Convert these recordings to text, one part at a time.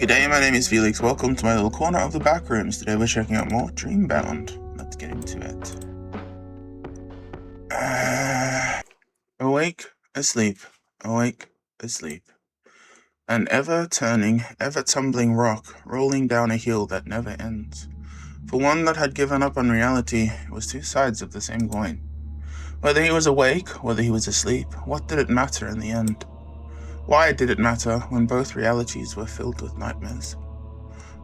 G'day, my name is Felix. Welcome to my little corner of the backrooms. Today we're checking out more Dreambound. Let's get into it. Awake, asleep, awake, asleep. An ever-turning, ever-tumbling rock rolling down a hill that never ends. For one that had given up on reality, it was two sides of the same coin. Whether he was awake, whether he was asleep, what did it matter in the end? Why did it matter when both realities were filled with nightmares?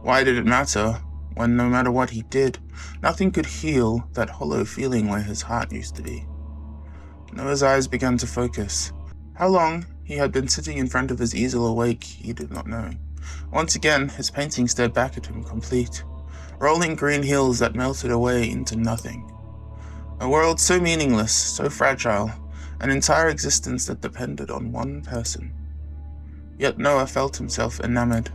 Why did it matter when no matter what he did, nothing could heal that hollow feeling where his heart used to be? Noah's eyes began to focus. How long he had been sitting in front of his easel awake, he did not know. Once again, his painting stared back at him complete. Rolling green hills that melted away into nothing. A world so meaningless, so fragile, an entire existence that depended on one person. Yet Noah felt himself enamored.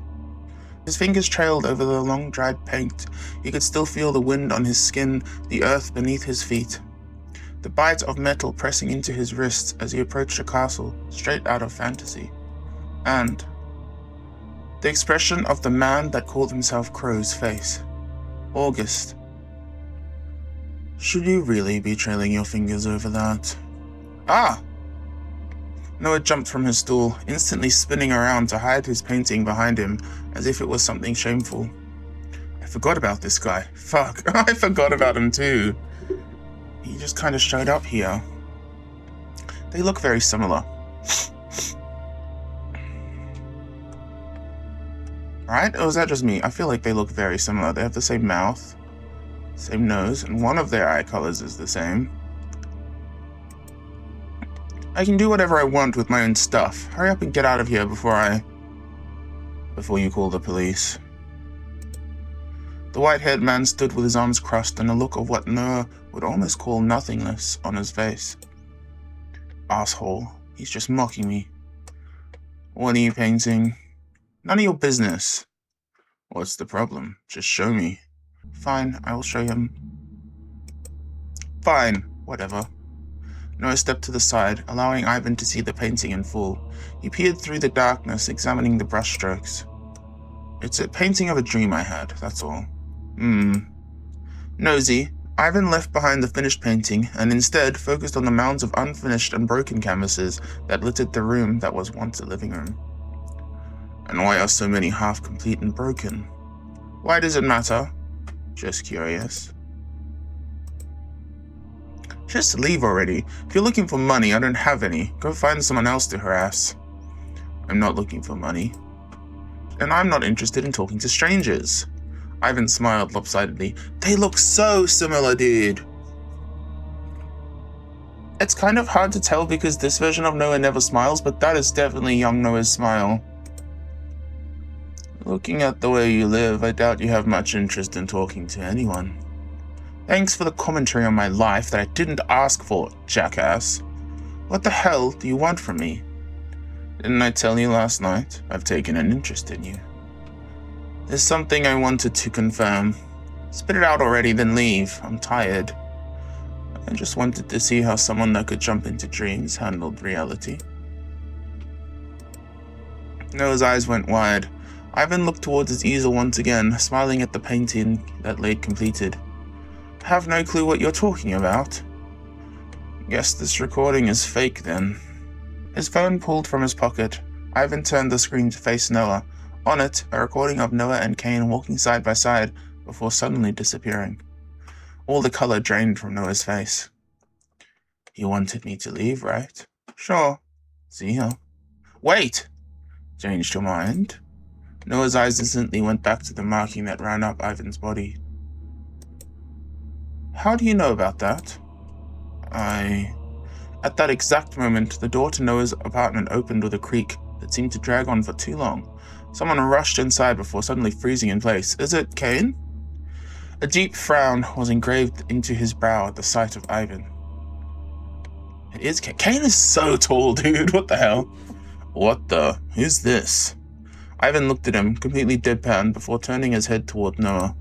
His fingers trailed over the long dried paint. He could still feel the wind on his skin, the earth beneath his feet. The bite of metal pressing into his wrists as he approached a castle, straight out of fantasy. And the expression of the man that called himself Crow's face. August. Should you really be trailing your fingers over that? Ah! Noah jumped from his stool, instantly spinning around to hide his painting behind him, as if it was something shameful. I forgot about this guy. Fuck, I forgot about him too. He just kind of showed up here. They look very similar. Right? Or is that just me? I feel like they look very similar. They have the same mouth, same nose, and one of their eye colors is the same. I can do whatever I want with my own stuff. Hurry up and get out of here before you call the police. The white-haired man stood with his arms crossed and a look of what Noah would almost call nothingness on his face. Asshole. He's just mocking me. What are you painting? None of your business. What's the problem? Just show me. Fine, I will show him. Fine, whatever. Noah stepped to the side, allowing Ivan to see the painting in full. He peered through the darkness, examining the brushstrokes. It's a painting of a dream I had, that's all. Nosy, Ivan left behind the finished painting and instead focused on the mounds of unfinished and broken canvases that littered the room that was once a living room. And why are so many half-complete and broken? Why does it matter? Just curious. Just leave already. If you're looking for money, I don't have any. Go find someone else to harass. I'm not looking for money. And I'm not interested in talking to strangers. Ivan smiled lopsidedly. They look so similar, dude. It's kind of hard to tell because this version of Noah never smiles, but that is definitely young Noah's smile. Looking at the way you live, I doubt you have much interest in talking to anyone. Thanks for the commentary on my life that I didn't ask for, jackass. What the hell do you want from me? Didn't I tell you last night? I've taken an interest in you. There's something I wanted to confirm. Spit it out already, then leave. I'm tired. I just wanted to see how someone that could jump into dreams handled reality. Noah's eyes went wide. Ivan looked towards his easel once again, smiling at the painting that lay completed. I have no clue what you're talking about. Guess this recording is fake then. His phone pulled from his pocket. Ivan turned the screen to face Noah. On it, a recording of Noah and Kaine walking side by side before suddenly disappearing. All the color drained from Noah's face. You wanted me to leave, right? Sure. See ya. Wait! Changed your mind? Noah's eyes instantly went back to the marking that ran up Ivan's body. How do you know about that? At that exact moment, the door to Noah's apartment opened with a creak that seemed to drag on for too long. Someone rushed inside before suddenly freezing in place. Is it Kaine? A deep frown was engraved into his brow at the sight of Ivan. It is Kaine. Kaine is so tall, dude. What the hell? What the? Who's this? Ivan looked at him, completely deadpan, before turning his head toward Noah.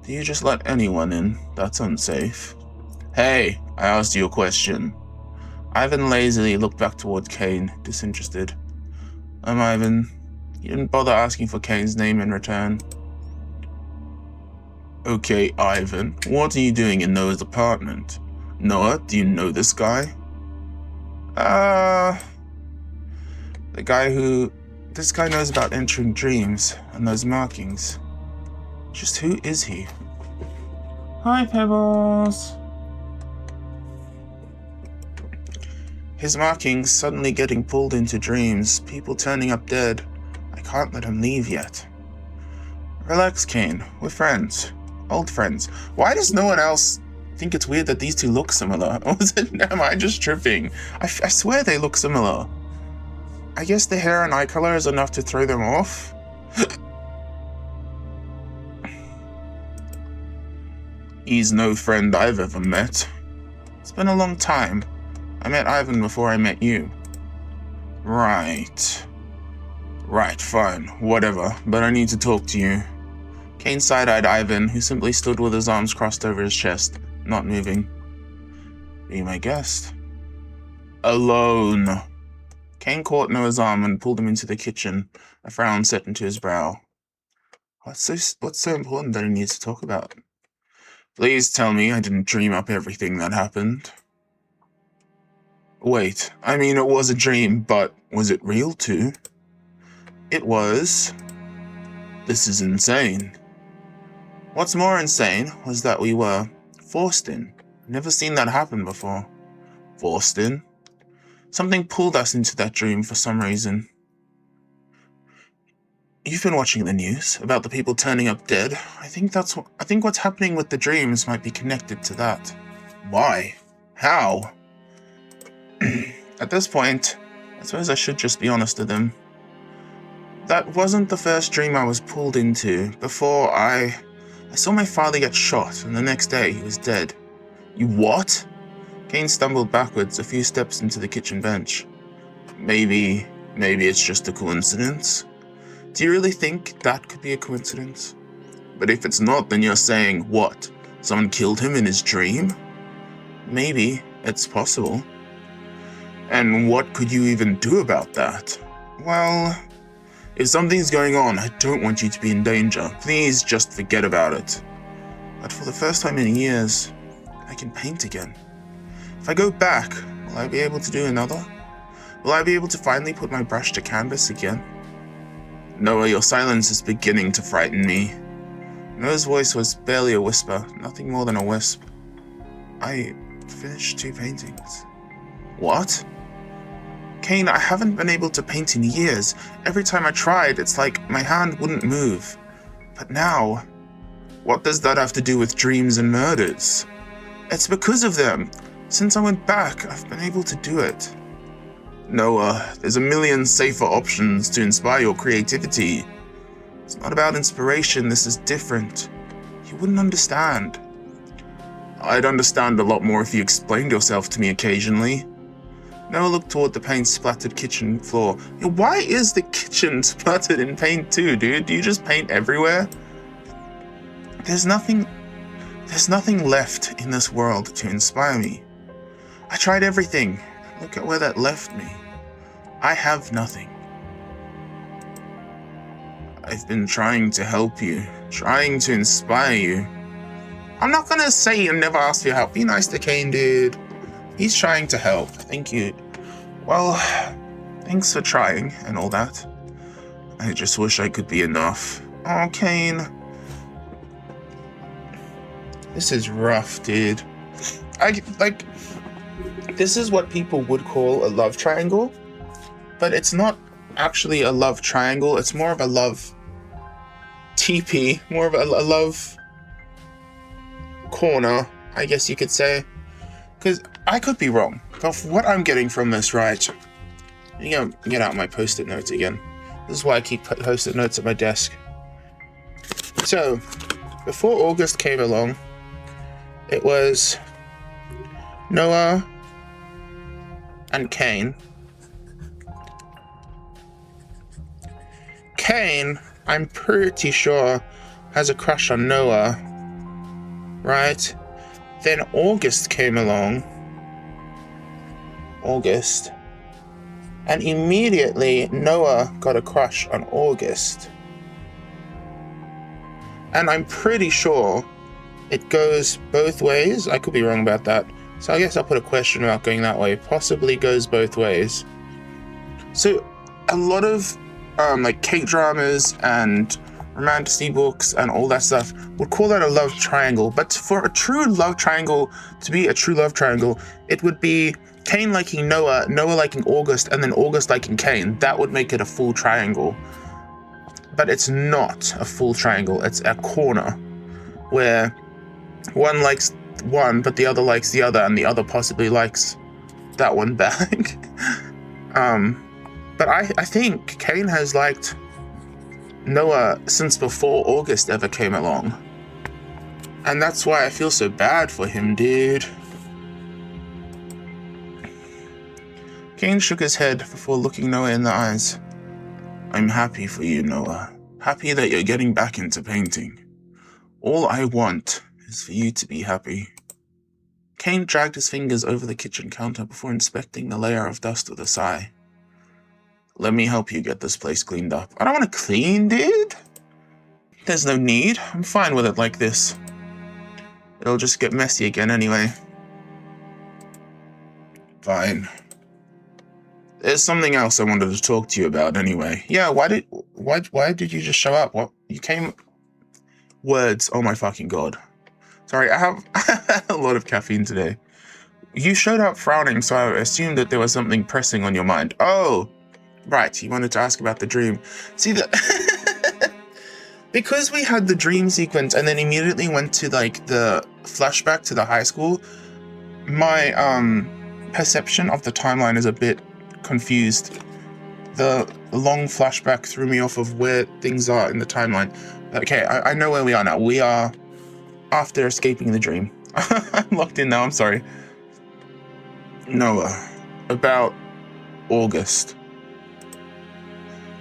Do you just let anyone in? That's unsafe. Hey, I asked you a question. Ivan lazily looked back toward Kaine, disinterested. I'm Ivan. You didn't bother asking for Kaine's name in return. Okay, Ivan, what are you doing in Noah's apartment? Noah, do you know this guy? The guy who... This guy knows about entering dreams and those markings. Just who is he? Hi, Pebbles. His markings suddenly getting pulled into dreams, people turning up dead. I can't let him leave yet. Relax, Kaine. We're friends. Old friends. Why does no one else think it's weird that these two look similar? Or am I just tripping? I swear they look similar. I guess the hair and eye color is enough to throw them off. He's no friend I've ever met. It's been a long time. I met Ivan before I met you. Right. Right, fine. Whatever. But I need to talk to you. Kaine side-eyed Ivan, who simply stood with his arms crossed over his chest, not moving. Be my guest. Alone. Kaine caught Noah's arm and pulled him into the kitchen, a frown set into his brow. What's so important that he needs to talk about? Please tell me I didn't dream up everything that happened. Wait, I mean it was a dream, but was it real too? It was. This is insane. What's more insane was that we were forced in. Never seen that happen before. Forced in? Something pulled us into that dream for some reason. You've been watching the news about the people turning up dead. I think what's happening with the dreams might be connected to that. Why? How? At this point, I suppose I should just be honest with him. That wasn't the first dream I was pulled into. Before I saw my father get shot, and the next day he was dead. You what? Kaine stumbled backwards a few steps into the kitchen bench. Maybe it's just a coincidence? Do you really think that could be a coincidence? But if it's not, then you're saying, what? Someone killed him in his dream? Maybe it's possible. And what could you even do about that? Well, if something's going on, I don't want you to be in danger. Please just forget about it. But for the first time in years, I can paint again. If I go back, will I be able to do another? Will I be able to finally put my brush to canvas again? Noah, your silence is beginning to frighten me. Noah's voice was barely a whisper, nothing more than a wisp. I finished 2 paintings. What? Kaine, I haven't been able to paint in years. Every time I tried, it's like my hand wouldn't move. But now, what does that have to do with dreams and murders? It's because of them. Since I went back, I've been able to do it. Noah, there's a million safer options to inspire your creativity. It's not about inspiration, this is different. You wouldn't understand. I'd understand a lot more if you explained yourself to me occasionally. Noah looked toward the paint-splattered kitchen floor. Why is the kitchen splattered in paint too, dude? Do you just paint everywhere? There's nothing left in this world to inspire me. I tried everything. Look at where that left me. I have nothing. I've been trying to help you, trying to inspire you. I'm not gonna say you never asked for your help. Be nice to Kaine, dude. He's trying to help. Thank you. Well, thanks for trying and all that. I just wish I could be enough. Oh, Kaine. This is rough, dude. This is what people would call a love triangle, but it's not actually a love triangle. It's more of a love TP, more of a love corner, I guess you could say. Because I could be wrong, but what I'm getting from this, right? Get out my post-it notes again. This is why I keep post-it notes at my desk. So, before August came along, it was Noah and Kaine. Kaine, I'm pretty sure, has a crush on Noah, right? Then August came along. And immediately, Noah got a crush on August. And I'm pretty sure it goes both ways. I could be wrong about that. So I guess I'll put a question mark going that way. Possibly goes both ways. So a lot of like K-dramas and romantasy books and all that stuff would call that a love triangle. But for a true love triangle to be a true love triangle, it would be Kaine liking Noah, Noah liking August, and then August liking Kaine. That would make it a full triangle. But it's not a full triangle. It's a corner where one likes one, but the other likes the other, and the other possibly likes that one back. But I think Kaine has liked Noah since before August ever came along. And that's why I feel so bad for him, dude. Kaine shook his head before looking Noah in the eyes. I'm happy for you, Noah. Happy that you're getting back into painting. All I want is for you to be happy. Kaine dragged his fingers over the kitchen counter before inspecting the layer of dust with a sigh. Let me help you get this place cleaned up. I don't want to clean, dude. There's no need. I'm fine with it like this. It'll just get messy again anyway. Fine. There's something else I wanted to talk to you about anyway. Yeah, why did you just show up? What? You came... Words. Oh my fucking god. Sorry, I have a lot of caffeine today. You showed up frowning, so I assumed that there was something pressing on your mind. Oh, right. You wanted to ask about the dream. See, because we had the dream sequence and then immediately went to like the flashback to the high school, my perception of the timeline is a bit confused. The long flashback threw me off of where things are in the timeline. Okay, I know where we are now. We are after escaping the dream. I'm locked in now, I'm sorry. Noah. About August.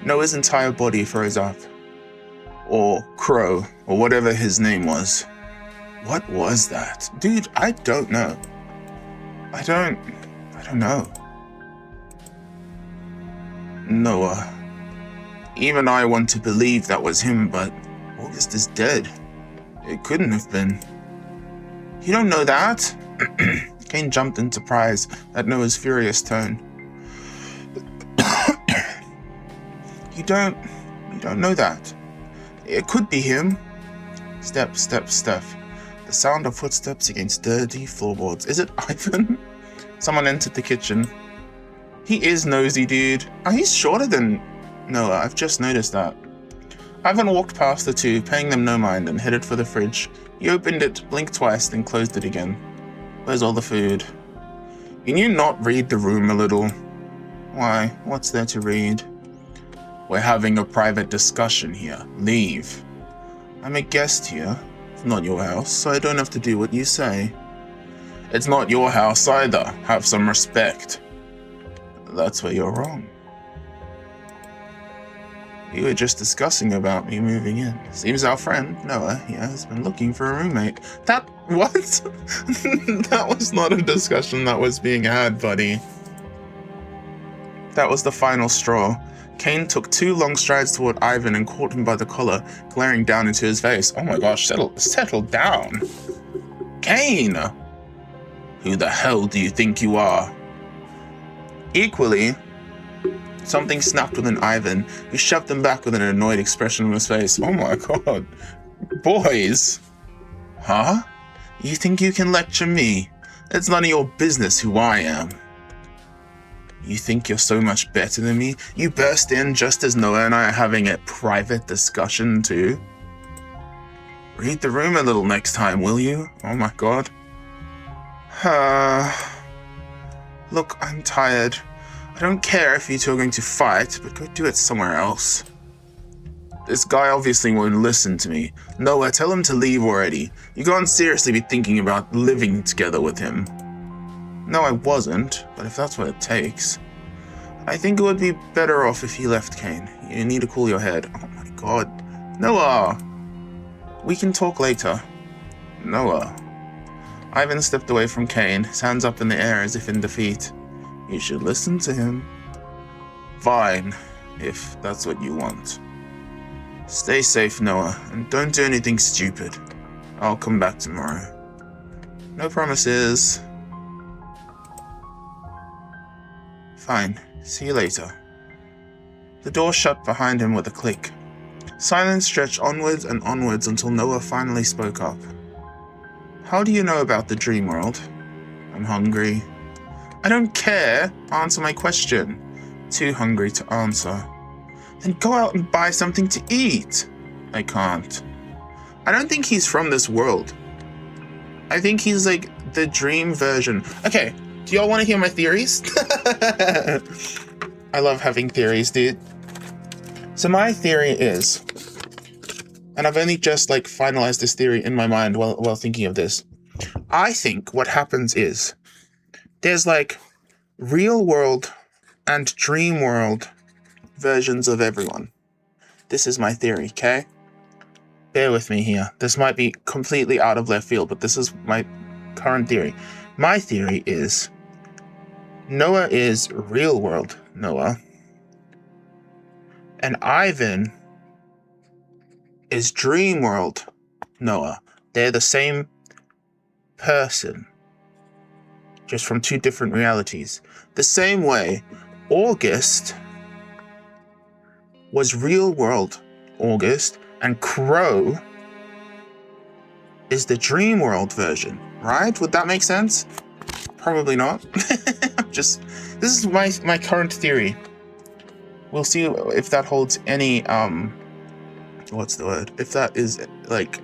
Noah's entire body froze up. Or Crow, or whatever his name was. What was that? Dude, I don't know. I don't know. Noah. Even I want to believe that was him, but August is dead. It couldn't have been. You don't know that? Kaine jumped in surprise at Noah's furious tone. You don't know that. It could be him. Step, step, step. The sound of footsteps against dirty floorboards. Is it Ivan? Someone entered the kitchen. He is nosy, dude. Oh, he's shorter than Noah. I've just noticed that. Ivan walked past the two, paying them no mind, and headed for the fridge. He opened it, blinked twice, then closed it again. Where's all the food? Can you not read the room a little? Why? What's there to read? We're having a private discussion here. Leave. I'm a guest here. It's not your house, so I don't have to do what you say. It's not your house either. Have some respect. That's where you're wrong. You were just discussing about me moving in. Seems our friend, Noah, has been looking for a roommate. What? That was not a discussion that was being had, buddy. That was the final straw. Kaine took 2 long strides toward Ivan and caught him by the collar, glaring down into his face. Oh my gosh, settle down. Kaine! Who the hell do you think you are? Equally, something snapped within Ivan, who shoved him back with an annoyed expression on his face. Oh my god. Boys! Huh? You think you can lecture me? It's none of your business who I am. You think you're so much better than me? You burst in just as Noah and I are having a private discussion too? Read the room a little next time, will you? Oh my god. Look, I'm tired. I don't care if you two are going to fight, but go do it somewhere else. This guy obviously won't listen to me. Noah, tell him to leave already. You can't seriously be thinking about living together with him. No, I wasn't, but if that's what it takes. I think it would be better off if you left, Kaine. You need to cool your head. Oh my god. Noah! We can talk later. Noah. Ivan stepped away from Kaine, his hands up in the air as if in defeat. You should listen to him. Fine, if that's what you want. Stay safe, Noah, and don't do anything stupid. I'll come back tomorrow. No promises. Fine, see you later. The door shut behind him with a click. Silence stretched onwards and onwards until Noah finally spoke up. How do you know about the dream world? I'm hungry. I don't care. Answer my question. Too hungry to answer. Then go out and buy something to eat. I can't. I don't think he's from this world. I think he's like the dream version. Okay, do y'all want to hear my theories? I love having theories, dude. So my theory is, and I've only just like finalized this theory in my mind while thinking of this. I think what happens is there's like real world and dream world versions of everyone. This is my theory, okay? Bear with me here. This might be completely out of left field, but this is my current theory. My theory is Noah is real world Noah, and Ivan is dream world Noah. They're the same person, just from two different realities. The same way August was real world August, and Crow is the dream world version, right? Would that make sense? Probably not. This is my current theory. We'll see if that holds any what's the word? If that is like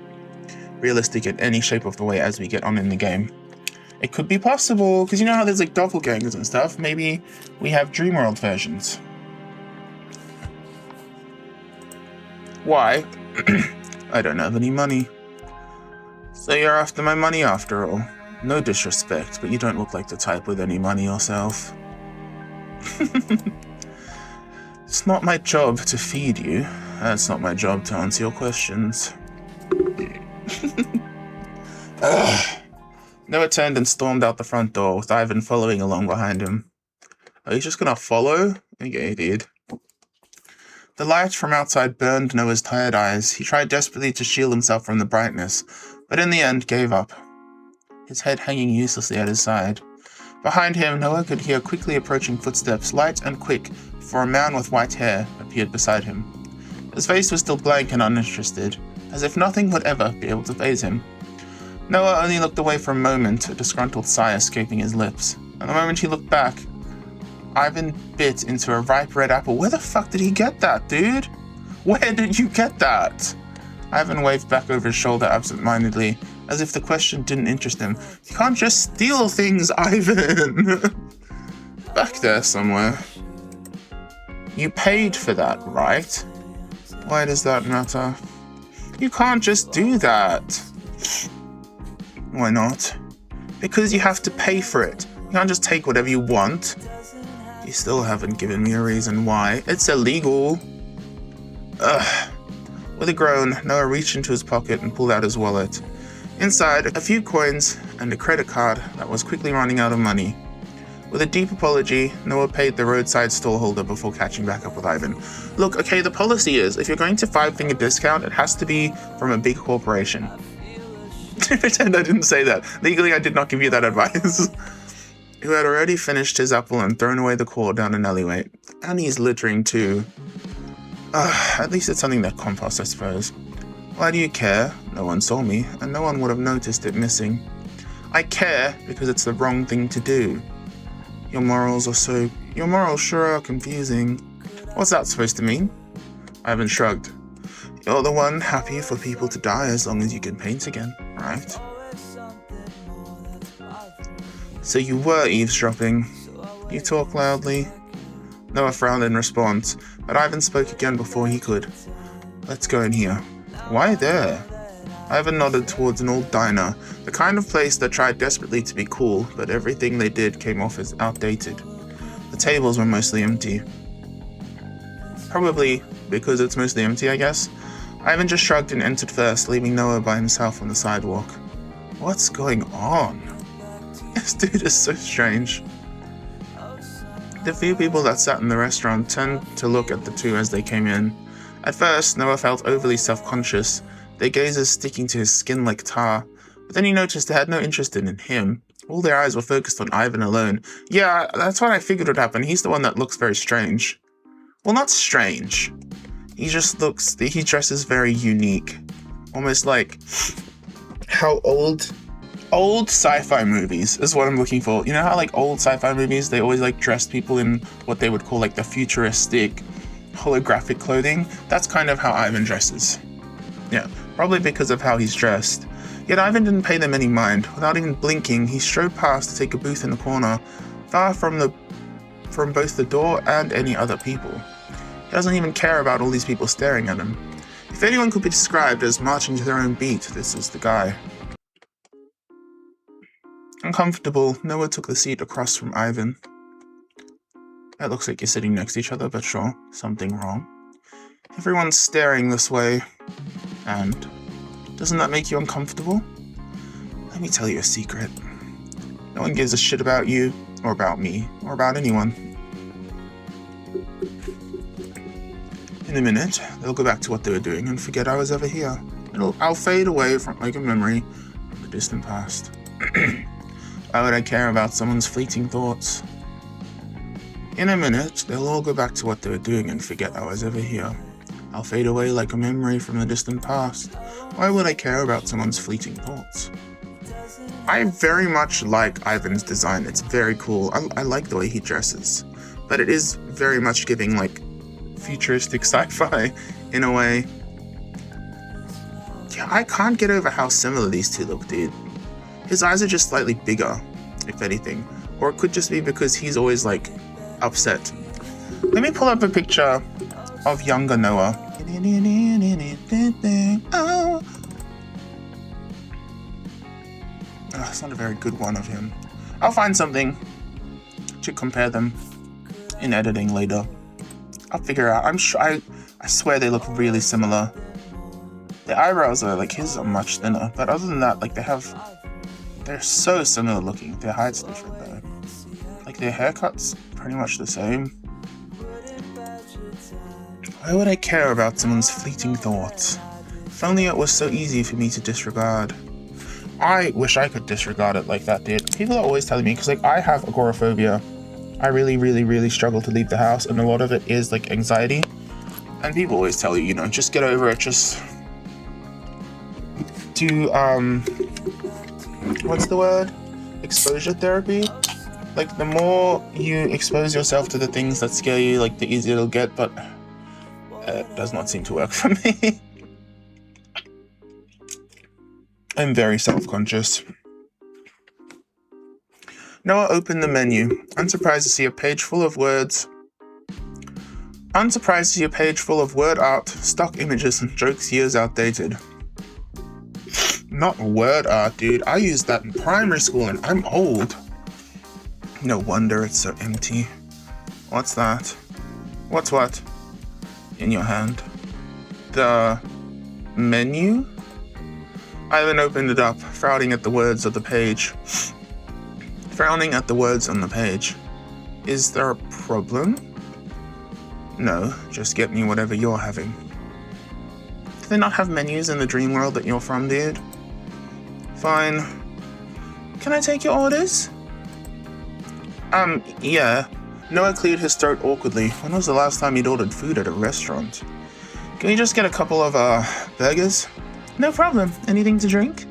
realistic in any shape of the way as we get on in the game. It could be possible, because you know how there's like doppelgangers and stuff. Maybe we have dream world versions. Why? I don't have any money. So you're after my money after all. No disrespect, but you don't look like the type with any money yourself. It's not my job to feed you. It's not my job to answer your questions. Noah turned and stormed out the front door, with Ivan following along behind him. Are you just gonna follow? Okay, dude. The light from outside burned Noah's tired eyes. He tried desperately to shield himself from the brightness, but in the end gave up, his head hanging uselessly at his side. Behind him, Noah could hear quickly approaching footsteps, light and quick, for a man with white hair appeared beside him. His face was still blank and uninterested, as if nothing would ever be able to faze him. Noah only looked away for a moment, a disgruntled sigh escaping his lips. And the moment he looked back, Ivan bit into a ripe red apple. Where the fuck did he get that, dude? Where did you get that? Ivan waved back over his shoulder absent-mindedly, as if the question didn't interest him. You can't just steal things, Ivan! Back there somewhere. You paid for that, right? Why does that matter? You can't just do that. Why not? Because you have to pay for it. You can't just take whatever you want. You still haven't given me a reason why. It's illegal. Ugh. With a groan, Noah reached into his pocket and pulled out his wallet. Inside, a few coins and a credit card that was quickly running out of money. With a deep apology, Noah paid the roadside stallholder before catching back up with Ivan. Look, okay, the policy is, if you're going to 5-finger discount, it has to be from a big corporation. Pretend I didn't say that. Legally, I did not give you that advice. Who had already finished his apple and thrown away the core down an alleyway. And he's littering too. At least it's something that compost, I suppose. Why do you care? No one saw me, and no one would have noticed it missing. I care because it's the wrong thing to do. Your morals sure are confusing. What's that supposed to mean? Ivan shrugged. You're the one happy for people to die as long as you can paint again, right? So you were eavesdropping. You talk loudly. Noah frowned in response, but Ivan spoke again before he could. Let's go in here. Why there? Ivan nodded towards an old diner, the kind of place that tried desperately to be cool, but everything they did came off as outdated. The tables were mostly empty. Probably because it's mostly empty, I guess. Ivan just shrugged and entered first, leaving Noah by himself on the sidewalk. What's going on? This dude is so strange. The few people that sat in the restaurant turned to look at the two as they came in. At first, Noah felt overly self-conscious, their gazes sticking to his skin like tar, but then he noticed they had no interest in him. All their eyes were focused on Ivan alone. Yeah, that's what I figured would happen. He's the one that looks very strange. Well, not strange. He dresses very unique. Almost like how old sci-fi movies is what I'm looking for. You know how like old sci-fi movies, they always like dress people in what they would call like the futuristic holographic clothing? That's kind of how Ivan dresses. Yeah, probably because of how he's dressed. Yet Ivan didn't pay them any mind. Without even blinking, he strode past to take a booth in the corner, far from both the door and any other people. He doesn't even care about all these people staring at him. If anyone could be described as marching to their own beat, this is the guy. Uncomfortable, Noah took the seat across from Ivan. It looks like you're sitting next to each other, but sure, something wrong. Everyone's staring this way, and doesn't that make you uncomfortable? Let me tell you a secret. No one gives a shit about you, or about me, or about anyone. In a minute, they'll go back to what they were doing and forget I was ever here. I'll fade away from like a memory from the distant past. Why would I care about someone's fleeting thoughts? In a minute, they'll all go back to what they were doing and forget I was ever here. I'll fade away like a memory from the distant past. Why would I care about someone's fleeting thoughts? I very much like Ivan's design. It's very cool. I like the way he dresses. But it is very much giving like futuristic sci-fi in a way. Yeah, I can't get over how similar these two look, dude. His eyes are just slightly bigger, if anything. Or it could just be because he's always like upset. Let me pull up a picture of younger Noah. Oh. It's not a very good one of him. I'll find something to compare them in editing later. I'll figure out. I'm sure. I swear they look really similar. The eyebrows are like his are much thinner, but other than that, like they're so similar looking. Their height's different though. Like their haircuts pretty much the same. Why would I care about someone's fleeting thoughts? If only it was so easy for me to disregard. I wish I could disregard it like that, dude. People are always telling me, because like I have agoraphobia. I really, really, really struggle to leave the house, and a lot of it is like anxiety. And people always tell you, you know, just get over it, just do, what's the word? Exposure therapy? Like the more you expose yourself to the things that scare you, like the easier it'll get, but it does not seem to work for me. I'm very self-conscious. Noah opened the menu, unsurprised to see a page full of words. Unsurprised to see a page full of word art, stock images, and jokes years outdated. Not word art, dude. I used that in primary school and I'm old. No wonder it's so empty. What's that? What's what? In your hand. The menu? Ivan opened it up, frowning at the words on the page. Is there a problem? No, just get me whatever you're having. Do they not have menus in the dream world that you're from, dude? Fine. Can I take your orders? Yeah. Noah cleared his throat awkwardly. When was the last time he'd ordered food at a restaurant? Can we just get a couple of, burgers? No problem. Anything to drink?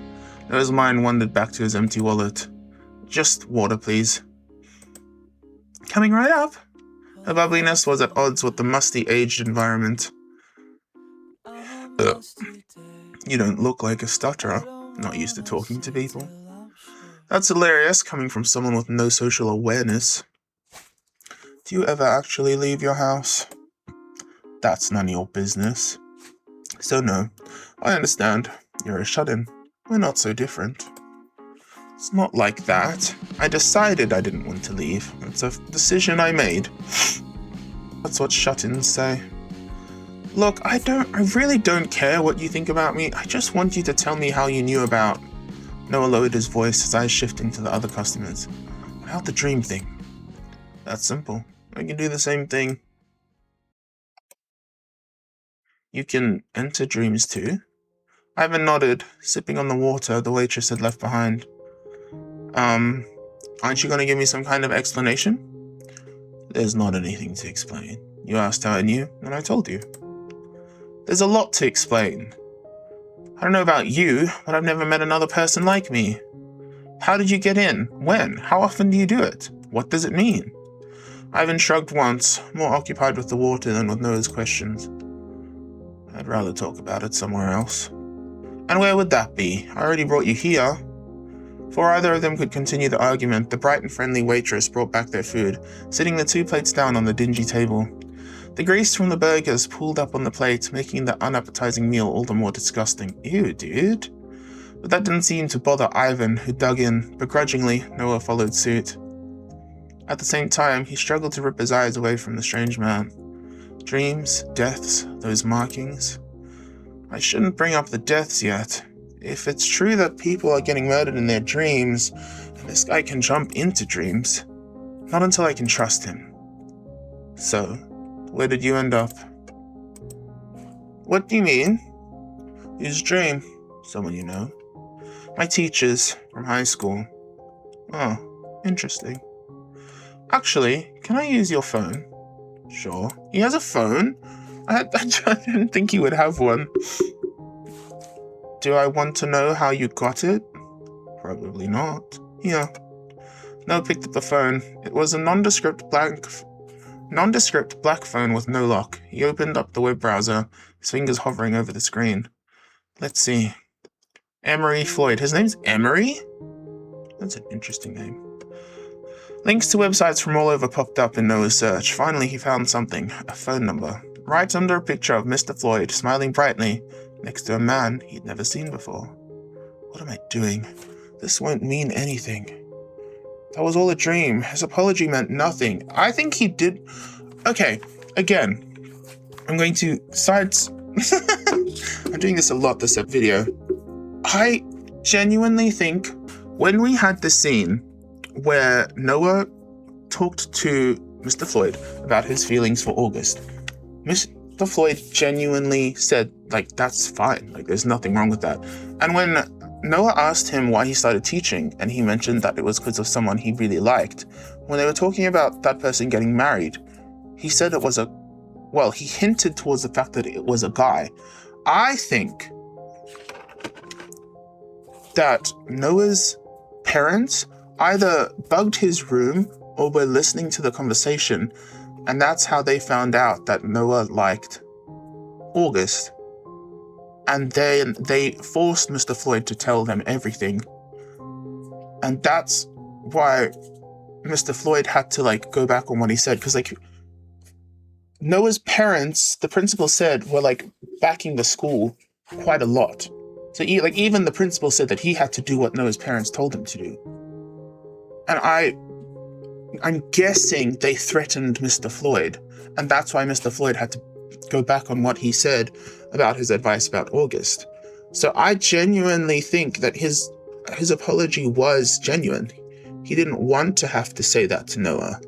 Noah's mind wandered back to his empty wallet. Just water, please. Coming right up. Her bubbliness was at odds with the musty, aged environment. You don't look like a stutterer. Not used to talking to people. That's hilarious, coming from someone with no social awareness. Do you ever actually leave your house? That's none of your business. So no, I understand. You're a shut-in. We're not so different. It's not like that. I decided I didn't want to leave. It's a decision I made. That's what shut-ins say. Look, I really don't care what you think about me. I just want you to tell me how you knew about... Noah lowered his voice, his eyes shifting to the other customers. About the dream thing. That's simple. I can do the same thing. You can enter dreams too. Ivan nodded, sipping on the water the waitress had left behind. Aren't you going to give me some kind of explanation? There's not anything to explain. You asked how I knew, and I told you. There's a lot to explain. I don't know about you, but I've never met another person like me. How did you get in? When? How often do you do it? What does it mean? Ivan shrugged once, more occupied with the water than with Noah's questions. I'd rather talk about it somewhere else. And where would that be? I already brought you here. Before either of them could continue the argument, the bright and friendly waitress brought back their food, sitting the 2 plates down on the dingy table. The grease from the burgers pooled up on the plate, making the unappetizing meal all the more disgusting. Ew, dude. But that didn't seem to bother Ivan, who dug in. Begrudgingly, Noah followed suit. At the same time, he struggled to rip his eyes away from the strange man. Dreams, deaths, those markings. I shouldn't bring up the deaths yet. If it's true that people are getting murdered in their dreams, and this guy can jump into dreams, not until I can trust him. So, where did you end up? What do you mean? Whose dream? Someone you know. My teachers from high school. Oh, interesting. Actually, can I use your phone? Sure. He has a phone? I didn't think he would have one. Do I want to know how you got it? Probably not. Here. Noah picked up the phone. It was a nondescript black phone with no lock. He opened up the web browser, his fingers hovering over the screen. Let's see. My Floyd. His name's Emery? That's an interesting name. Links to websites from all over popped up in Noah's search. Finally, he found something. A phone number. Right under a picture of Mr. Floyd, smiling brightly, next to a man he'd never seen before. What am I doing? This won't mean anything. That was all a dream. His apology meant nothing. I think he did... Okay, again, I'm going to sides... I'm doing this a lot, this video. I genuinely think when we had the scene where Noah talked to Mr. Floyd about his feelings for August, Mr. Floyd genuinely said, like, that's fine. Like, there's nothing wrong with that. And when Noah asked him why he started teaching, and he mentioned that it was because of someone he really liked, when they were talking about that person getting married, he said it was he hinted towards the fact that it was a guy. I think that Noah's parents either bugged his room or were listening to the conversation, and that's how they found out that Noah liked August. And then they forced Mr. Floyd to tell them everything. And that's why Mr. Floyd had to, go back on what he said. Because, Noah's parents, the principal said, were, backing the school quite a lot. So, even the principal said that he had to do what Noah's parents told him to do. And I'm guessing they threatened Mr. Floyd. And that's why Mr. Floyd had to go back on what he said about his advice about August. So I genuinely think that his apology was genuine. He didn't want to have to say that to Noah.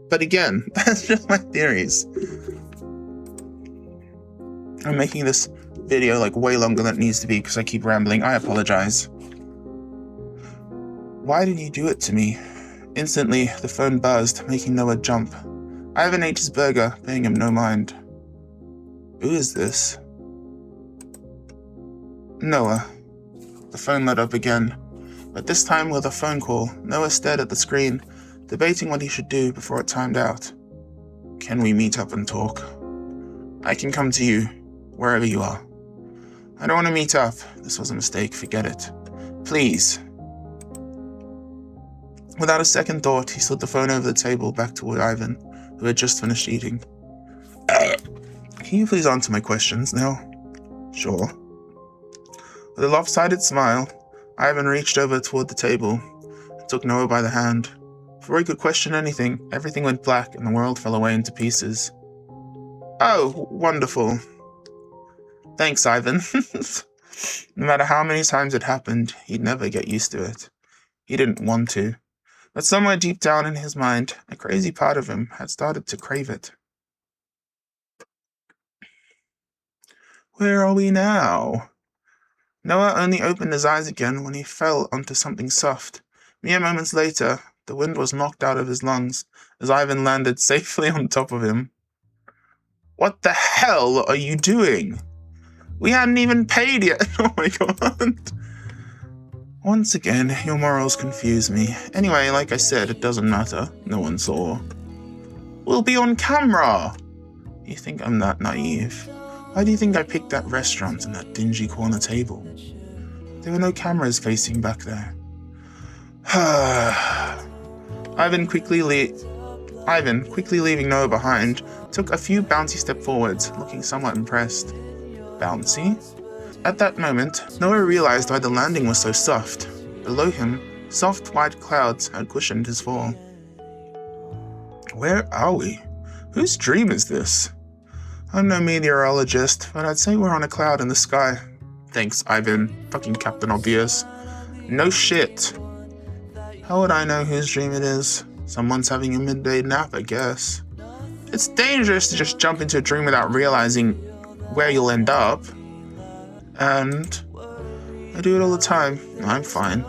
But again, that's just my theories. I'm making this video way longer than it needs to be because I keep rambling. I apologize. Why did you do it to me? Instantly, the phone buzzed, making Noah jump. Ivan ate his burger, paying him no mind. Who is this? Noah. The phone lit up again, but this time with a phone call. Noah stared at the screen, debating what he should do before it timed out. Can we meet up and talk? I can come to you, wherever you are. I don't want to meet up. This was a mistake, forget it. Please. Without a second thought, he slid the phone over the table back toward Ivan, who had just finished eating. Can you please answer my questions now? Sure. With a lopsided smile, Ivan reached over toward the table and took Noah by the hand. Before he could question anything, everything went black and the world fell away into pieces. Oh, wonderful. Thanks, Ivan. No matter how many times it happened, he'd never get used to it. He didn't want to. But somewhere deep down in his mind, a crazy part of him had started to crave it. Where are we now? Noah only opened his eyes again when he fell onto something soft. Mere moments later, the wind was knocked out of his lungs as Ivan landed safely on top of him. What the hell are you doing? We hadn't even paid yet. Oh my god. Once again, your morals confuse me. Anyway, like I said, it doesn't matter. No one saw. We'll be on camera! You think I'm that naive? Why do you think I picked that restaurant and that dingy corner table? There were no cameras facing back there. Ivan, quickly leaving Noah behind, took a few bouncy steps forwards, looking somewhat impressed. Bouncy? At that moment, Noah realized why the landing was so soft. Below him, soft white clouds had cushioned his fall. Where are we? Whose dream is this? I'm no meteorologist, but I'd say we're on a cloud in the sky. Thanks, Ivan. Fucking Captain Obvious. No shit. How would I know whose dream it is? Someone's having a midday nap, I guess. It's dangerous to just jump into a dream without realizing where you'll end up. And I do it all the time. I'm fine.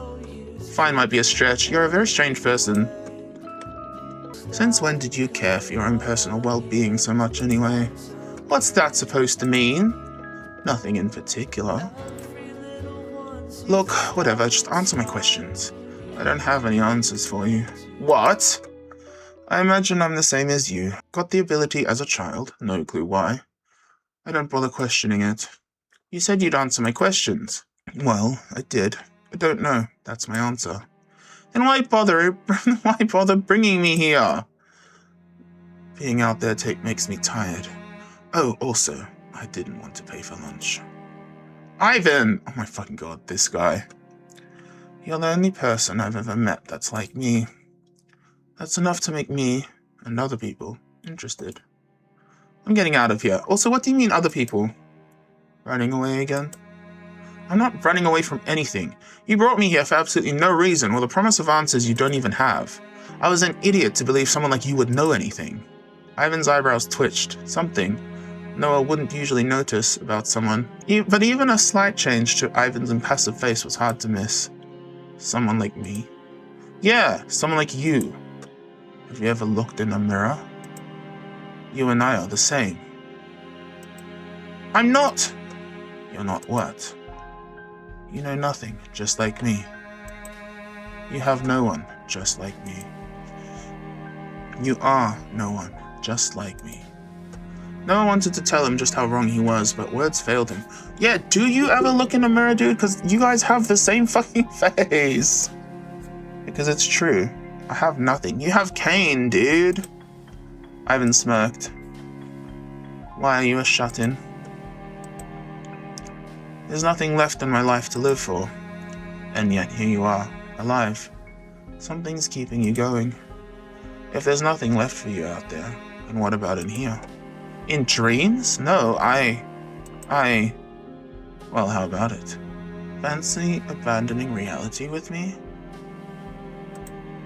Fine might be a stretch. You're a very strange person. Since when did you care for your own personal well-being so much anyway? What's that supposed to mean? Nothing in particular. Look, whatever, just answer my questions. I don't have any answers for you. What? I imagine I'm the same as you. Got the ability as a child, no clue why. I don't bother questioning it. You said you'd answer my questions. Well, I did. I don't know. That's my answer. Then why bother bringing me here? Being out there makes me tired. Oh, also, I didn't want to pay for lunch. Ivan! Oh my fucking god, this guy. You're the only person I've ever met that's like me. That's enough to make me, and other people, interested. I'm getting out of here. Also, what do you mean other people? Running away again? I'm not running away from anything. You brought me here for absolutely no reason, or the promise of answers you don't even have. I was an idiot to believe someone like you would know anything. Ivan's eyebrows twitched. Something Noah wouldn't usually notice about someone. But even a slight change to Ivan's impassive face was hard to miss. Someone like me? Yeah, someone like you. Have you ever looked in a mirror? You and I are the same. I'm not! You're not what? You know nothing, just like me. You have no one, just like me. You are no one, just like me. Noah wanted to tell him just how wrong he was, but words failed him. Yeah, do you ever look in a mirror, dude? Because you guys have the same fucking face. Because it's true. I have nothing. You have Kaine, dude. Ivan smirked. Why are you a shut-in? There's nothing left in my life to live for. And yet here you are, alive. Something's keeping you going. If there's nothing left for you out there, then what about in here? In dreams? No, well, how about it? Fancy abandoning reality with me?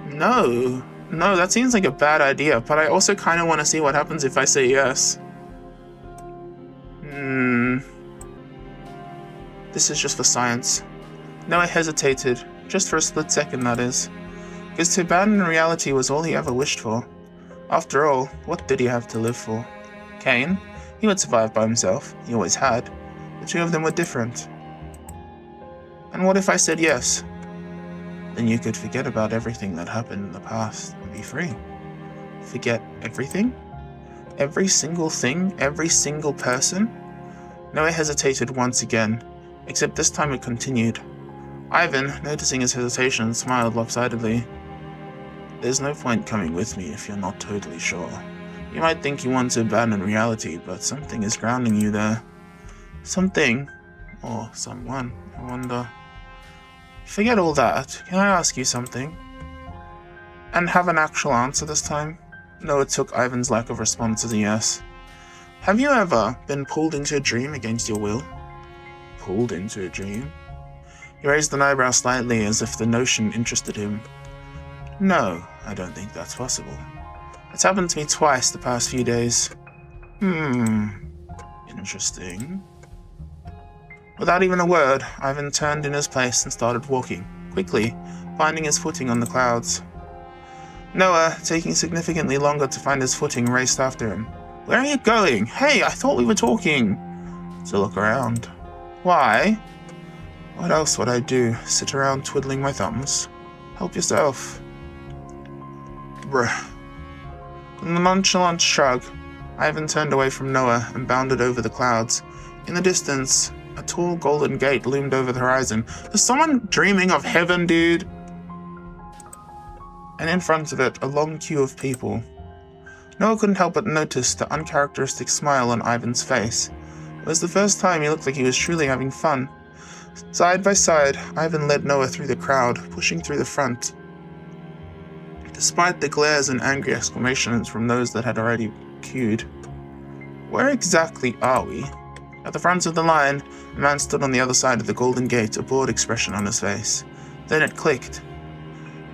No, that seems like a bad idea, but I also kind of want to see what happens if I say yes. This is just for science. Noah hesitated, just for a split second, that is. Because to abandon reality was all he ever wished for. After all, what did he have to live for? Kaine? He would survive by himself. He always had. The two of them were different. And what if I said yes? Then you could forget about everything that happened in the past and be free. Forget everything? Every single thing? Every single person? Noah hesitated once again, except this time it continued. Ivan, noticing his hesitation, smiled lopsidedly. There's no point coming with me if you're not totally sure. You might think you want to abandon reality, but something is grounding you there. Something, or someone, I wonder. Forget all that. Can I ask you something? And have an actual answer this time? Noah took Ivan's lack of response as a yes. Have you ever been pulled into a dream against your will? Pulled into a dream? He raised an eyebrow slightly as if the notion interested him. No, I don't think that's possible. It's happened to me twice the past few days. Interesting. Without even a word, Ivan turned in his place and started walking, quickly, finding his footing on the clouds. Noah, taking significantly longer to find his footing, raced after him. Where are you going? Hey, I thought we were talking. To look around. Why? What else would I do? Sit around twiddling my thumbs? Help yourself. Bruh. With a nonchalant shrug, Ivan turned away from Noah and bounded over the clouds. In the distance, a tall golden gate loomed over the horizon. Is someone dreaming of heaven, dude? And in front of it, a long queue of people. Noah couldn't help but notice the uncharacteristic smile on Ivan's face. It was the first time he looked like he was truly having fun. Side by side, Ivan led Noah through the crowd, pushing through the front. Despite the glares and angry exclamations from those that had already queued. Where exactly are we? At the front of the line, a man stood on the other side of the golden gate, a bored expression on his face. Then it clicked.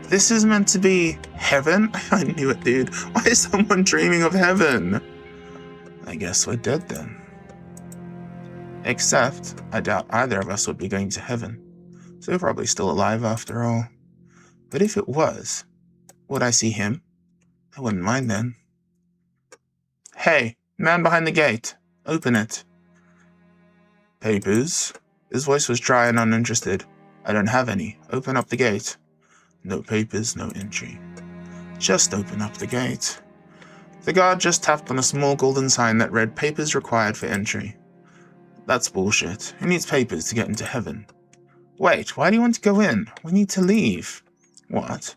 This is meant to be heaven? I knew it, dude. Why is someone dreaming of heaven? I guess we're dead then. Except, I doubt either of us would be going to heaven. So we're probably still alive after all. But if it was, would I see him? I wouldn't mind then. Hey, man behind the gate. Open it. Papers? His voice was dry and uninterested. I don't have any. Open up the gate. No papers, no entry. Just open up the gate. The guard just tapped on a small golden sign that read papers required for entry. That's bullshit. Who needs papers to get into heaven? Wait, why do you want to go in? We need to leave. What?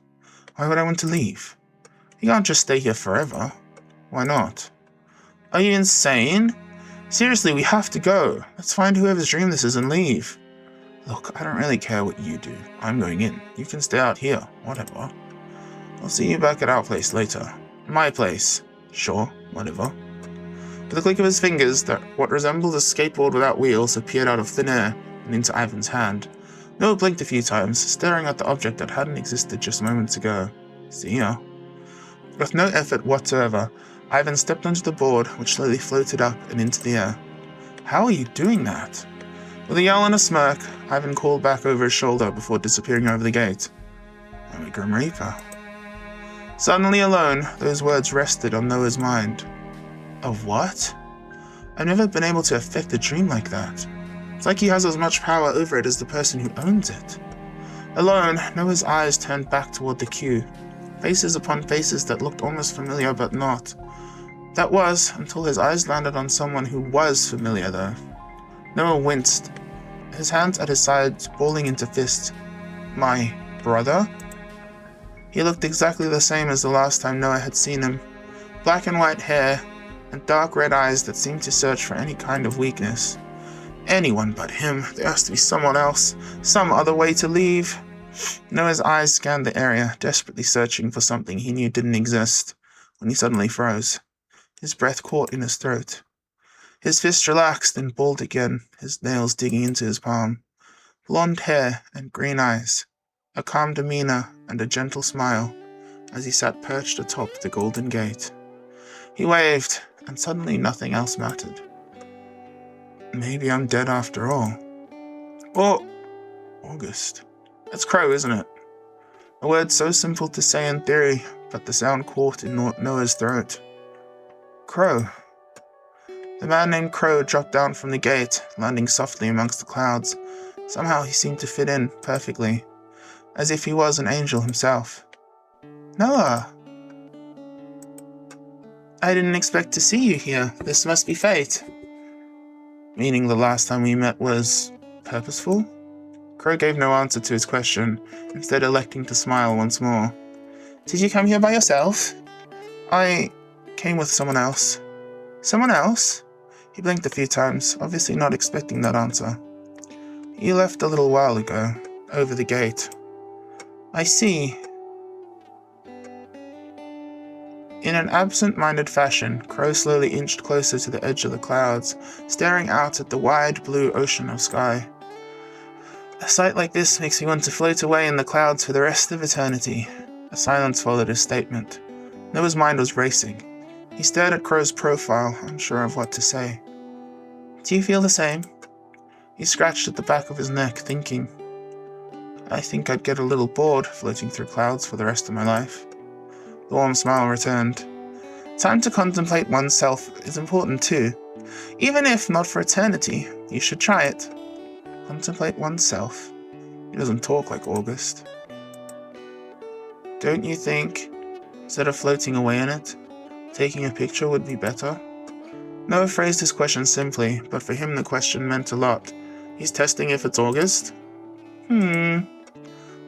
Why would I want to leave? You can't just stay here forever. Why not? Are you insane? Seriously, we have to go. Let's find whoever's dream this is and leave. Look, I don't really care what you do. I'm going in. You can stay out here. Whatever. I'll see you back at our place later. My place. Sure, whatever. With a click of his fingers, what resembled a skateboard without wheels appeared out of thin air and into Ivan's hand. Noah blinked a few times, staring at the object that hadn't existed just moments ago. See ya. With no effort whatsoever, Ivan stepped onto the board, which slowly floated up and into the air. How are you doing that? With a yell and a smirk, Ivan called back over his shoulder before disappearing over the gate. I'm a Grim Reaper. Suddenly alone, those words rested on Noah's mind. Of what? I've never been able to affect a dream like that. It's like he has as much power over it as the person who owns it. Alone, Noah's eyes turned back toward the queue, faces upon faces that looked almost familiar but not. That was, until his eyes landed on someone who was familiar though. Noah winced, his hands at his sides balling into fists. My brother? He looked exactly the same as the last time Noah had seen him. Black and white hair, and dark red eyes that seemed to search for any kind of weakness. Anyone but him. There has to be someone else, some other way to leave. Noah's eyes scanned the area, desperately searching for something he knew didn't exist, when he suddenly froze. His breath caught in his throat. His fist relaxed and balled again, his nails digging into his palm. Blonde hair and green eyes, a calm demeanor and a gentle smile, as he sat perched atop the golden gate. He waved, and suddenly nothing else mattered. Maybe I'm dead after all. Or August. That's Crow, isn't it? A word so simple to say in theory, but the sound caught in Noah's throat. Crow. The man named Crow dropped down from the gate, landing softly amongst the clouds. Somehow he seemed to fit in perfectly, as if he was an angel himself. Noah! I didn't expect to see you here. This must be fate. Meaning the last time we met was purposeful? Crow gave no answer to his question, instead electing to smile once more. Did you come here by yourself? I came with someone else. Someone else? He blinked a few times, obviously not expecting that answer. He left a little while ago, over the gate. I see. In an absent-minded fashion, Crow slowly inched closer to the edge of the clouds, staring out at the wide blue ocean of sky. A sight like this makes me want to float away in the clouds for the rest of eternity. A silence followed his statement. Noah's mind was racing. He stared at Crow's profile, unsure of what to say. Do you feel the same? He scratched at the back of his neck, thinking. I think I'd get a little bored floating through clouds for the rest of my life. The warm smile returned. Time to contemplate oneself is important too. Even if not for eternity, you should try it. Contemplate oneself. He doesn't talk like August. Don't you think, instead of floating away in it, taking a picture would be better? Noah phrased his question simply, but for him the question meant a lot. He's testing if it's August?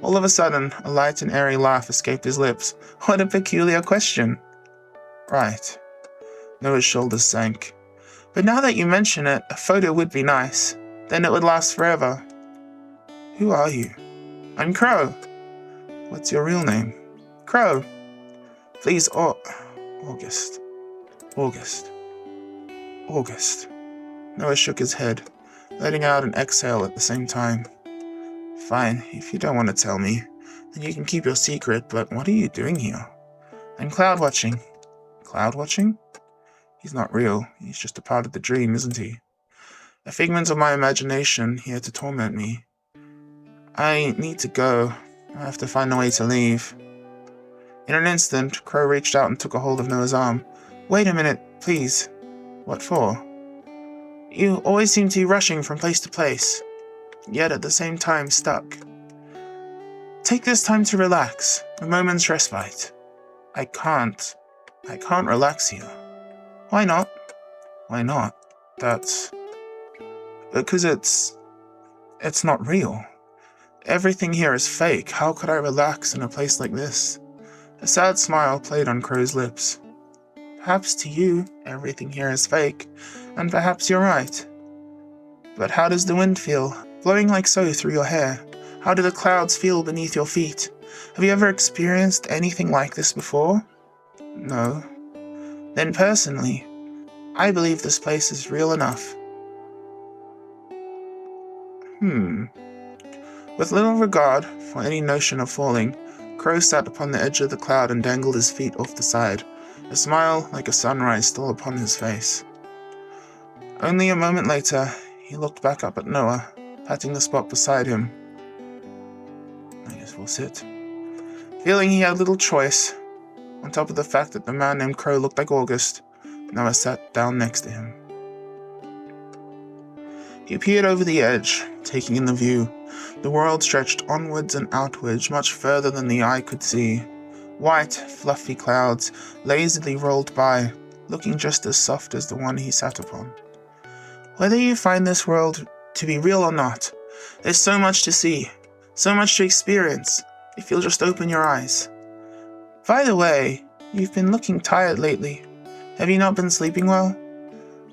All of a sudden, a light and airy laugh escaped his lips. What a peculiar question. Right. Noah's shoulders sank. But now that you mention it, a photo would be nice. Then it would last forever. Who are you? I'm Crow. What's your real name? Crow. Please, August. August. August. Noah shook his head, letting out an exhale at the same time. Fine, if you don't want to tell me, then you can keep your secret, but what are you doing here? I'm cloud watching. Cloud watching? He's not real. He's just a part of the dream, isn't he? A figment of my imagination here to torment me. I need to go. I have to find a way to leave. In an instant, Crow reached out and took a hold of Noah's arm. Wait a minute, please. What for? You always seem to be rushing from place to place, yet at the same time stuck. Take this time to relax, a moment's respite. I can't relax here. Why not? Why not? That's... because it's not real. Everything here is fake. How could I relax in a place like this? A sad smile played on Crow's lips. Perhaps to you, everything here is fake, and perhaps you're right. But how does the wind feel, blowing like so through your hair? How do the clouds feel beneath your feet? Have you ever experienced anything like this before? No. Then personally, I believe this place is real enough. With little regard for any notion of falling, Crow sat upon the edge of the cloud and dangled his feet off the side, a smile like a sunrise still upon his face. Only a moment later, he looked back up at Noah, patting the spot beside him. I guess we'll sit. Feeling he had little choice, on top of the fact that the man named Crow looked like August, Noah sat down next to him. He peered over the edge, taking in the view. The world stretched onwards and outwards, much further than the eye could see. White, fluffy clouds lazily rolled by, looking just as soft as the one he sat upon. Whether you find this world to be real or not, there's so much to see, so much to experience, if you'll just open your eyes. By the way, you've been looking tired lately. Have you not been sleeping well?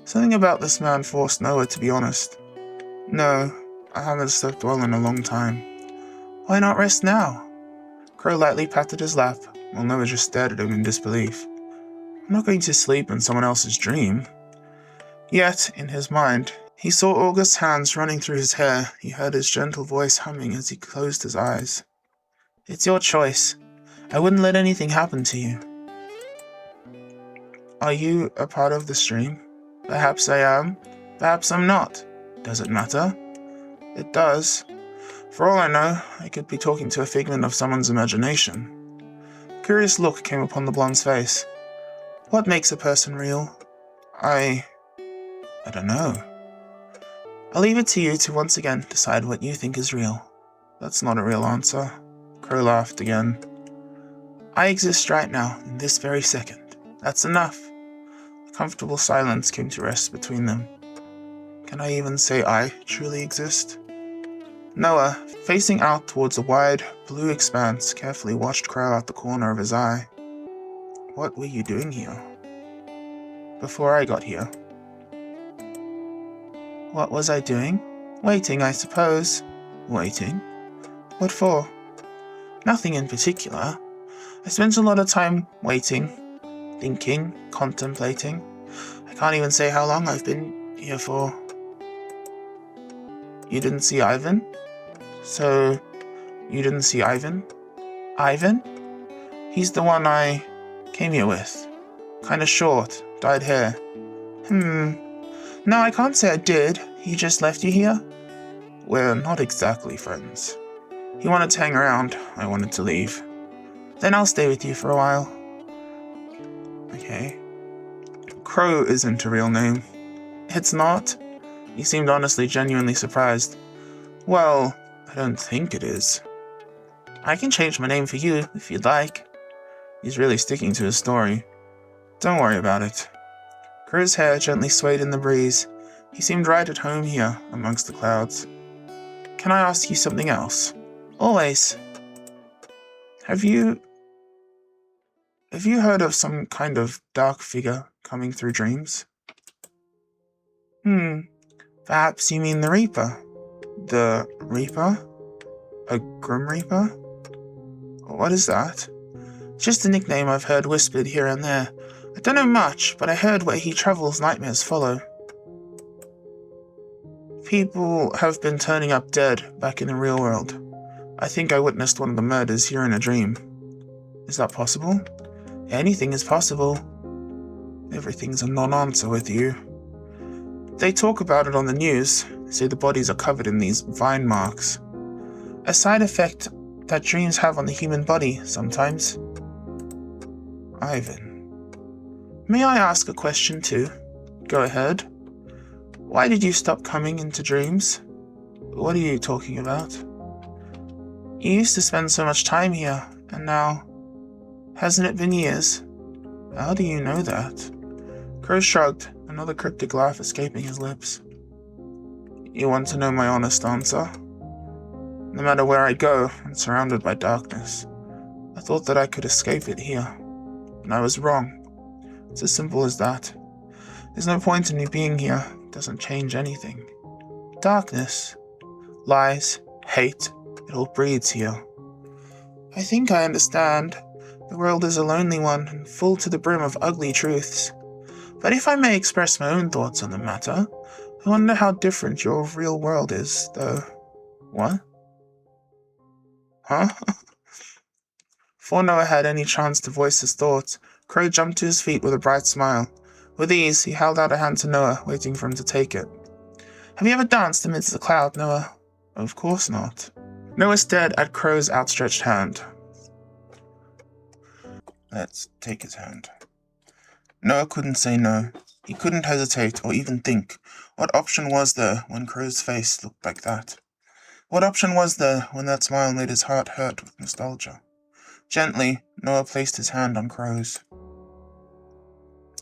Something about this man forced Noah to be honest. No, I haven't slept well in a long time. Why not rest now? Crow lightly patted his lap, while Noah just stared at him in disbelief. I'm not going to sleep in someone else's dream. Yet, in his mind, he saw August's hands running through his hair. He heard his gentle voice humming as he closed his eyes. It's your choice. I wouldn't let anything happen to you. Are you a part of this dream? Perhaps I am. Perhaps I'm not. Does it matter? It does. For all I know, I could be talking to a figment of someone's imagination. A curious look came upon the blonde's face. What makes a person real? I don't know. I'll leave it to you to once again decide what you think is real. That's not a real answer. Crow laughed again. I exist right now, in this very second. That's enough. A comfortable silence came to rest between them. Can I even say I truly exist? Noah, facing out towards a wide, blue expanse, carefully watched Crow out the corner of his eye. What were you doing here? Before I got here. What was I doing? Waiting, I suppose. Waiting? What for? Nothing in particular. I spent a lot of time waiting, thinking, contemplating. I can't even say how long I've been here for. You didn't see Ivan? So, you didn't see Ivan? Ivan? He's the one I came here with. Kinda short, dyed hair. No, I can't say I did. He just left you here? We're not exactly friends. He wanted to hang around. I wanted to leave. Then I'll stay with you for a while. Okay. Crow isn't a real name. It's not? He seemed honestly, genuinely surprised. Well, I don't think it is. I can change my name for you, if you'd like. He's really sticking to his story. Don't worry about it. Crow's hair gently swayed in the breeze. He seemed right at home here, amongst the clouds. Can I ask you something else? Always. Have you heard of some kind of dark figure coming through dreams? Perhaps you mean the Reaper. The Reaper? A Grim Reaper? What is that? Just a nickname I've heard whispered here and there. I don't know much, but I heard where he travels nightmares follow. People have been turning up dead back in the real world. I think I witnessed one of the murders here in a dream. Is that possible? Anything is possible. Everything's a non-answer with you. They talk about it on the news, say the bodies are covered in these vine marks. A side effect that dreams have on the human body sometimes. Ivan. May I ask a question too? Go ahead. Why did you stop coming into dreams? What are you talking about? You used to spend so much time here, and now... Hasn't it been years? How do you know that? Crow shrugged, another cryptic laugh escaping his lips. You want to know my honest answer? No matter where I go, I'm surrounded by darkness. I thought that I could escape it here, and I was wrong. It's as simple as that. There's no point in me being here. It doesn't change anything. Darkness, lies, hate, it all breeds here. I think I understand. The world is a lonely one and full to the brim of ugly truths. But if I may express my own thoughts on the matter, I wonder how different your real world is, though. What? Huh? Before Noah had any chance to voice his thoughts, Crow jumped to his feet with a bright smile. With ease, he held out a hand to Noah, waiting for him to take it. Have you ever danced amidst the cloud, Noah? Of course not. Noah stared at Crow's outstretched hand. Let's take his hand. Noah couldn't say no. He couldn't hesitate or even think. What option was there when Crow's face looked like that? What option was there when that smile made his heart hurt with nostalgia? Gently, Noah placed his hand on Crow's.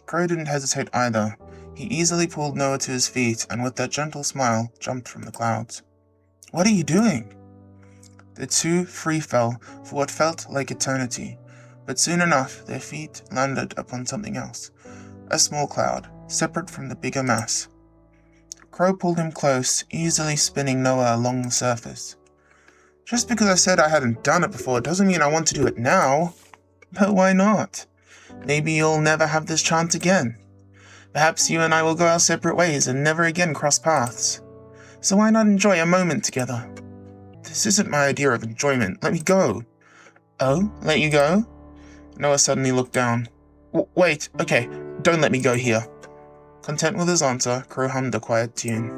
Crow didn't hesitate either. He easily pulled Noah to his feet and with that gentle smile, jumped from the clouds. What are you doing? The two free fell for what felt like eternity, but soon enough their feet landed upon something else, a small cloud, separate from the bigger mass. Crow pulled him close, easily spinning Noah along the surface. Just because I said I hadn't done it before doesn't mean I want to do it now. But why not? Maybe you'll never have this chance again. Perhaps you and I will go our separate ways and never again cross paths. So why not enjoy a moment together? This isn't my idea of enjoyment. Let me go. Oh, let you go? Noah suddenly looked down. Wait, okay, don't let me go here. Content with his answer, Crow hummed a quiet tune.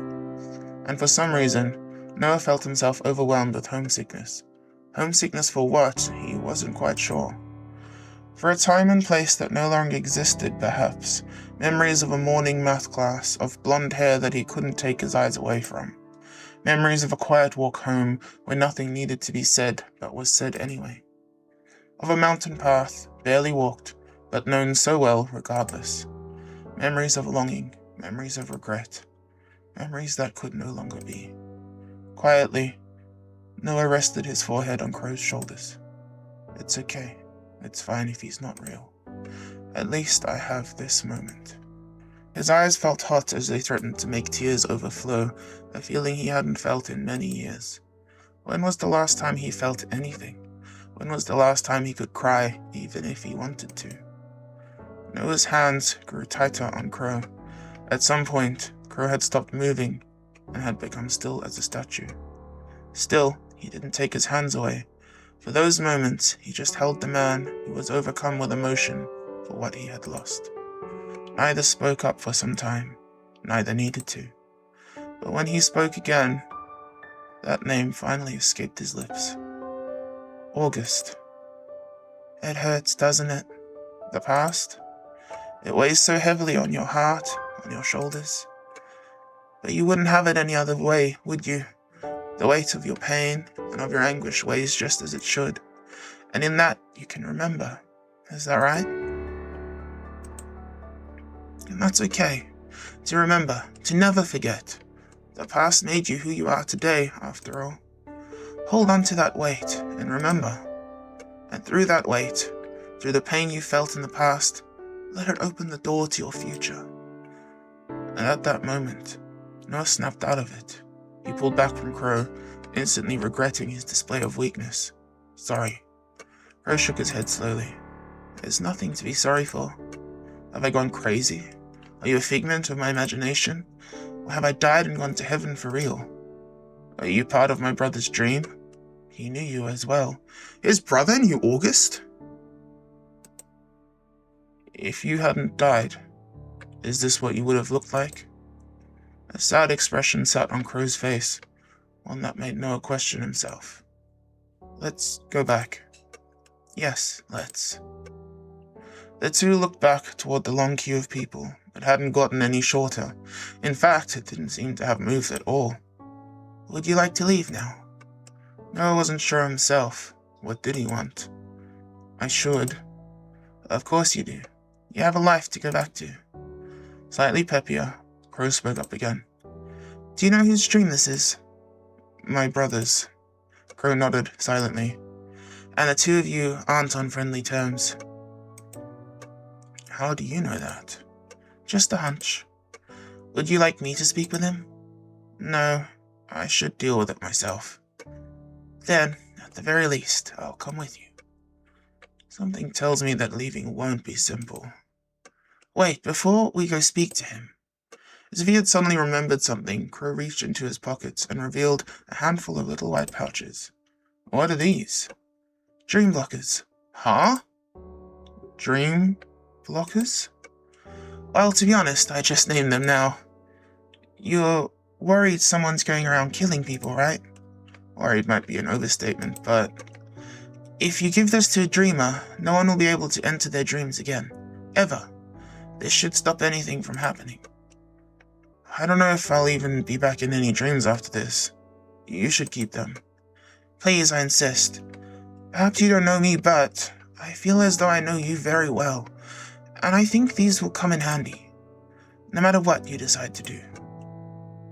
And for some reason, Noah felt himself overwhelmed with homesickness. Homesickness for what, he wasn't quite sure. For a time and place that no longer existed, perhaps. Memories of a morning math class, of blonde hair that he couldn't take his eyes away from. Memories of a quiet walk home where nothing needed to be said but was said anyway. Of a mountain path, barely walked, but known so well regardless. Memories of longing, memories of regret, memories that could no longer be. Quietly, Noah rested his forehead on Crow's shoulders. It's okay. It's fine if he's not real. At least I have this moment. His eyes felt hot as they threatened to make tears overflow, a feeling he hadn't felt in many years. When was the last time he felt anything? When was the last time he could cry, even if he wanted to? Noah's hands grew tighter on Crow. At some point, Crow had stopped moving and had become still as a statue. Still, he didn't take his hands away, For those moments, he just held the man who was overcome with emotion for what he had lost. Neither spoke up for some time, neither needed to. But when he spoke again, that name finally escaped his lips. August. It hurts, doesn't it? The past? It weighs so heavily on your heart, on your shoulders. But you wouldn't have it any other way, would you? The weight of your pain and of your anguish weighs just as it should. And in that, you can remember. Is that right? And that's okay. To remember, to never forget. The past made you who you are today, after all. Hold on to that weight, and remember. And through that weight, through the pain you felt in the past, let it open the door to your future. And at that moment, Noah snapped out of it. He pulled back from Crow, instantly regretting his display of weakness. Sorry. Crow shook his head slowly. There's nothing to be sorry for. Have I gone crazy? Are you a figment of my imagination? Or have I died and gone to heaven for real? Are you part of my brother's dream? He knew you as well. His brother knew August? If you hadn't died, is this what you would have looked like? A sad expression sat on Crow's face, one that made Noah question himself. Let's go back. Yes, let's. The two looked back toward the long queue of people. It hadn't gotten any shorter. In fact, it didn't seem to have moved at all. Would you like to leave now? Noah wasn't sure himself. What did he want? I should. Of course you do. You have a life to go back to. Slightly peppier, Crow spoke up again. Do you know whose dream this is? My brother's. Crow nodded silently. And the two of you aren't on friendly terms. How do you know that? Just a hunch. Would you like me to speak with him? No, I should deal with it myself. Then, at the very least, I'll come with you. Something tells me that leaving won't be simple. Wait, before we go speak to him. As if he had suddenly remembered something, Crow reached into his pockets and revealed a handful of little white pouches. What are these? Dream blockers. Huh? Dream blockers? Well, to be honest, I just named them now. You're worried someone's going around killing people, right? Worried might be an overstatement, but if you give this to a dreamer, no one will be able to enter their dreams again. Ever. This should stop anything from happening. I don't know if I'll even be back in any dreams after this. You should keep them. Please, I insist. Perhaps you don't know me, but I feel as though I know you very well, and I think these will come in handy, no matter what you decide to do.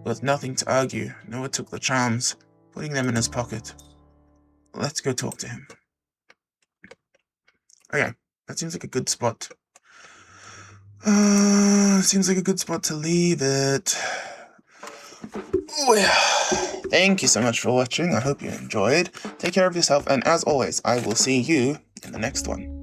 With nothing to argue, Noah took the charms, putting them in his pocket. Let's go talk to him. Okay, that seems like a good spot. Seems like a good spot to leave it. Oh yeah. Thank you so much for watching. I hope you enjoyed. Take care of yourself, and as always, I will see you in the next one.